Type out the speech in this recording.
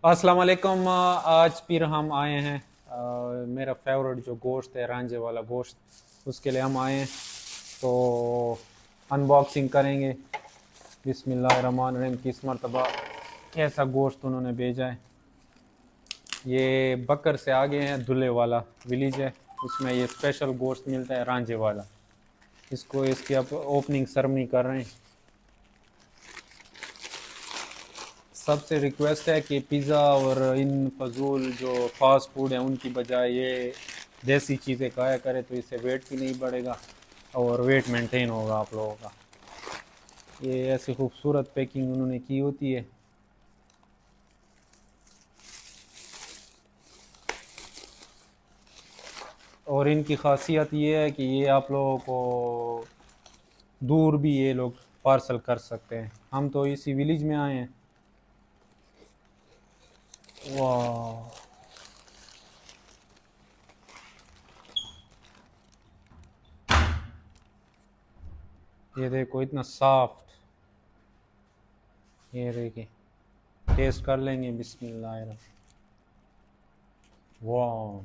अस्सलाम वालेकुम। आज फिर हम आए हैं। मेरा फेवरेट जो गोश्त है, रांझे वाला गोश्त, उसके लिए हम आए हैं। तो अनबॉक्सिंग करेंगे। बिस्मिल्लाहिर्रहमानिर्रहीम। किस मरतबा कैसा गोश्त उन्होंने भेजा है। ये बकर से आगे हैं, धुले वाला विलेज है। उसमें ये स्पेशल गोश्त मिलता है, रांझे वाला। इसको इसकी अब ओपनिंग सेरेमनी कर रहे हैं। सबसे रिक्वेस्ट है कि पिज़्ज़ा और इन फजूल जो फास्ट फूड है उनकी बजाय ये देसी चीज़ें खाया करें, तो इससे वेट भी नहीं बढ़ेगा और वेट मेंटेन होगा आप लोगों का। ये ऐसी खूबसूरत पैकिंग उन्होंने की होती है। और इनकी खासियत ये है कि ये आप लोगों को दूर भी ये लोग पार्सल कर सकते हैं। हम तो इसी विलेज में आए हैं। वाह, ये देखो इतना सॉफ्ट। ये देखिए, टेस्ट कर लेंगे। बिस्मिल्लाह। वाह,